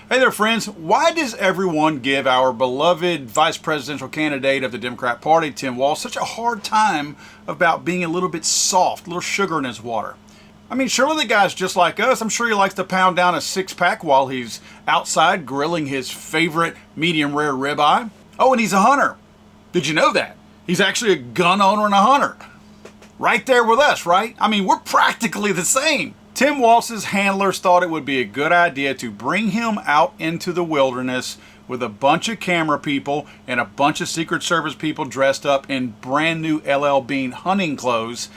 Hey there, friends. Why does everyone give our beloved vice presidential candidate of the Democrat Party, Tim Walz, such a hard time about being a little bit soft, a little sugar in his water? I mean, surely the guy's just like us. I'm sure he likes to pound down a six-pack while he's outside grilling his favorite medium rare ribeye. Oh, and he's a hunter. Did you know that? He's actually a gun owner and a hunter. Right there with us, right? I mean, we're practically the same. Tim Walz's handlers thought it would be a good idea to bring him out into the wilderness with a bunch of camera people and a bunch of Secret Service people dressed up in brand new LL Bean hunting clothes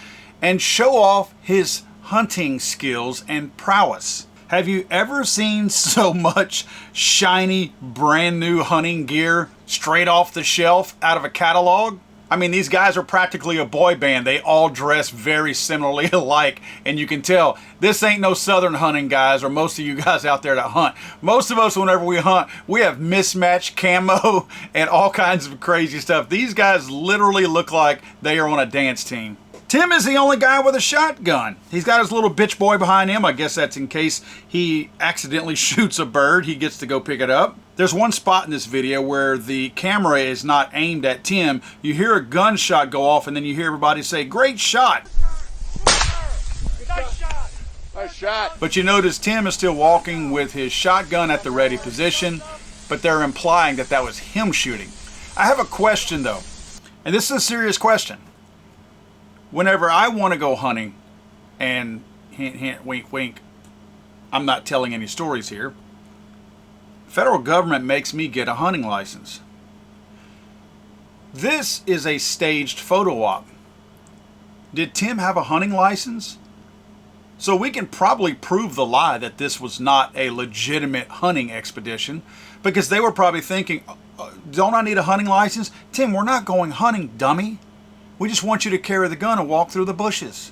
and show off his hunting skills and prowess. Have you ever seen so much shiny brand new hunting gear straight off the shelf out of a catalog? I mean, these guys are practically a boy band. They all dress very similarly alike, and you can tell this ain't no southern hunting guys, or most of you guys out there that hunt. Most of us, whenever we hunt, we have mismatched camo and all kinds of crazy stuff. These guys literally look like they are on a dance team. Tim is the only guy with a shotgun. He's got his little bitch boy behind him. I guess that's in case he accidentally shoots a bird, he gets to go pick it up. There's one spot in this video where the camera is not aimed at Tim. You hear a gunshot go off and then you hear everybody say, "Great shot." Nice shot. Nice shot. But you notice Tim is still walking with his shotgun at the ready position, but they're implying that that was him shooting. I have a question though, and this is a serious question. Whenever I want to go hunting, and hint, hint, wink, wink, I'm not telling any stories here, federal government makes me get a hunting license. This is a staged photo op. Did Tim have a hunting license? So we can probably prove the lie that this was not a legitimate hunting expedition, because they were probably thinking, don't I need a hunting license? Tim, we're not going hunting, dummy. We just want you to carry the gun and walk through the bushes.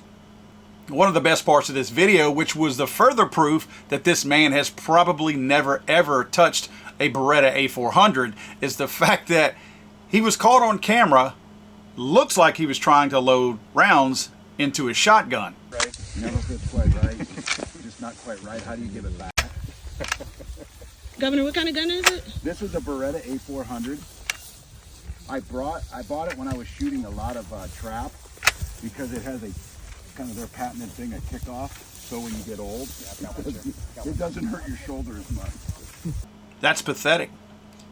One of the best parts of this video, which was the further proof that this man has probably never ever touched a Beretta A400, is the fact that he was caught on camera, looks like he was trying to load rounds into his shotgun. Right, never fits quite right, just not quite right. How do you give it back? Governor, what kind of gun is it? This is a Beretta A400. I bought it when I was shooting a lot of trap, because it has a kind of their patented thing, a kickoff, so when you get old, it doesn't hurt your shoulder as much. That's pathetic.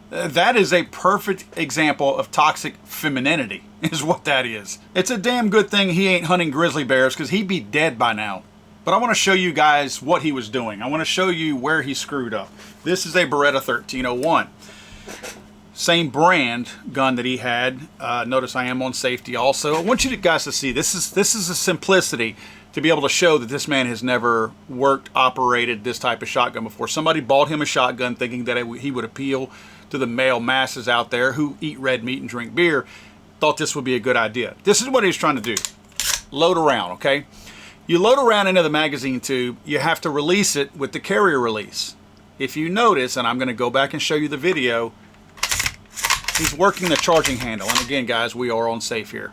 That is a perfect example of toxic femininity, is what that is. It's a damn good thing he ain't hunting grizzly bears, because he'd be dead by now. But I want to show you guys what he was doing. I want to show you where he screwed up. This is a Beretta 1301. Same brand gun that he had. Notice I am on safety also. I want you guys to see, this is a simplicity to be able to show that this man has never operated this type of shotgun before. Somebody bought him a shotgun thinking that he would appeal to the male masses out there who eat red meat and drink beer. Thought this would be a good idea. This is what he's trying to do. Load around, okay? You load around into the magazine tube, you have to release it with the carrier release. If you notice, and I'm going to go back and show you the video, he's working the charging handle. And again, guys, we are on safe here.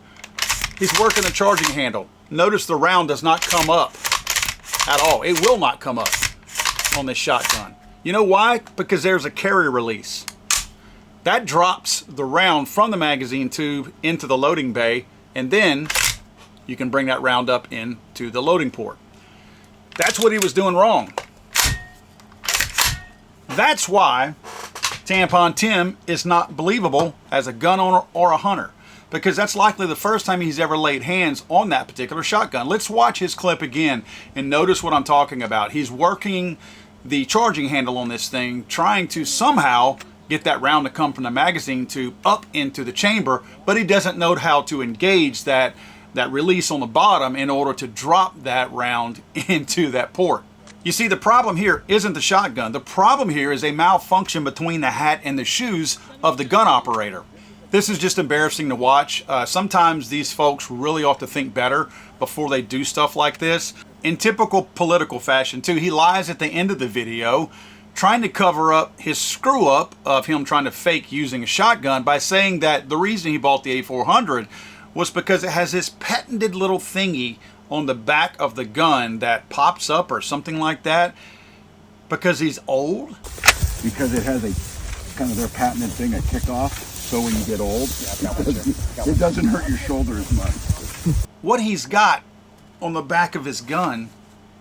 He's working the charging handle. Notice the round does not come up at all. It will not come up on this shotgun. You know why? Because there's a carrier release. That drops the round from the magazine tube into the loading bay, and then you can bring that round up into the loading port. That's what he was doing wrong. That's why Tampon Tim is not believable as a gun owner or a hunter, because that's likely the first time he's ever laid hands on that particular shotgun. Let's watch his clip again and notice what I'm talking about. He's working the charging handle on this thing, trying to somehow get that round to come from the magazine tube up into the chamber, but he doesn't know how to engage that release on the bottom in order to drop that round into that port. You see, the problem here isn't the shotgun. The problem here is a malfunction between the hat and the shoes of the gun operator. This is just embarrassing to watch. Sometimes these folks really ought to think better before they do stuff like this. In typical political fashion too, he lies at the end of the video trying to cover up his screw up of him trying to fake using a shotgun by saying that the reason he bought the A400 was because it has this patented little thingy on the back of the gun that pops up or something like that, because he's old. because it has a kind of their patented thing, a kickoff. So when you get old, it doesn't hurt your shoulder as much. What he's got on the back of his gun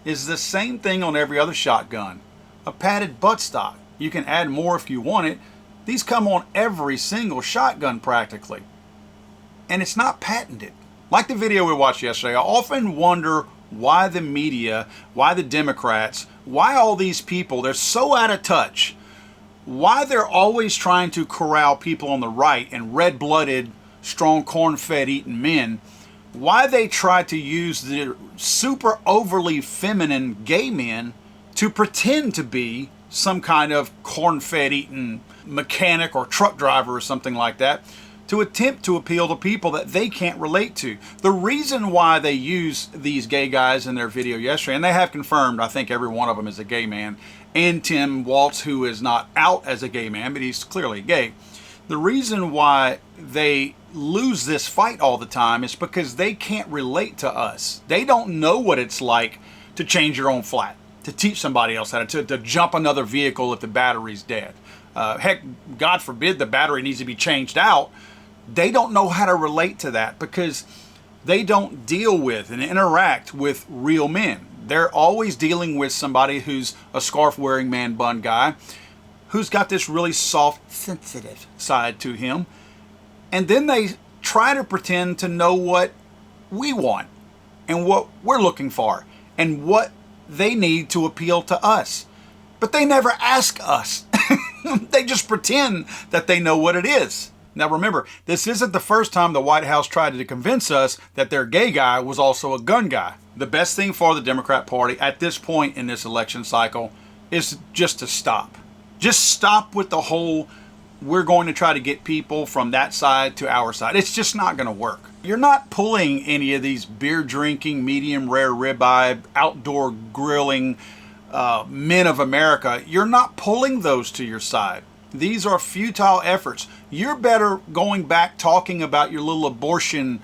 is the same thing on every other shotgun. A padded buttstock. You can add more if you want it. These come on every single shotgun practically. And it's not patented. Like the video we watched yesterday, I often wonder why the media, why the Democrats, why all these people, they're so out of touch. Why they're always trying to corral people on the right and red-blooded, strong corn-fed eating men. Why they try to use the super overly feminine gay men to pretend to be some kind of corn-fed eating mechanic or truck driver or something like that, to attempt to appeal to people that they can't relate to. The reason why they use these gay guys in their video yesterday, and they have confirmed, I think every one of them is a gay man, and Tim Walz, who is not out as a gay man, but he's clearly gay. The reason why they lose this fight all the time is because they can't relate to us. They don't know what it's like to change your own flat, to teach somebody else how to jump another vehicle if the battery's dead. Heck, God forbid the battery needs to be changed out. They don't know how to relate to that because they don't deal with and interact with real men. They're always dealing with somebody who's a scarf-wearing man bun guy who's got this really soft, sensitive side to him. And then they try to pretend to know what we want and what we're looking for and what they need to appeal to us. But they never ask us. They just pretend that they know what it is. Now remember, this isn't the first time the White House tried to convince us that their gay guy was also a gun guy. The best thing for the Democrat Party at this point in this election cycle is just to stop. Just stop with the whole, we're going to try to get people from that side to our side. It's just not going to work. You're not pulling any of these beer drinking, medium rare ribeye, outdoor grilling men of America. You're not pulling those to your side. These are futile efforts. You're better going back talking about your little abortion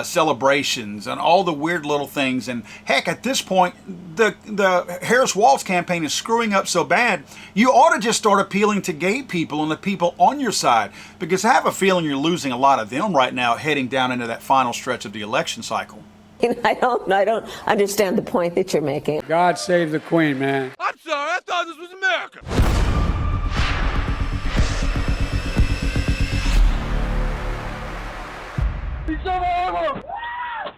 celebrations and all the weird little things. And heck, at this point, the Harris Walz campaign is screwing up so bad, you ought to just start appealing to gay people and the people on your side, because I have a feeling you're losing a lot of them right now heading down into that final stretch of the election cycle. I don't understand the point that you're making. God save the Queen, man. I'm sorry, I thought this was America. It's over.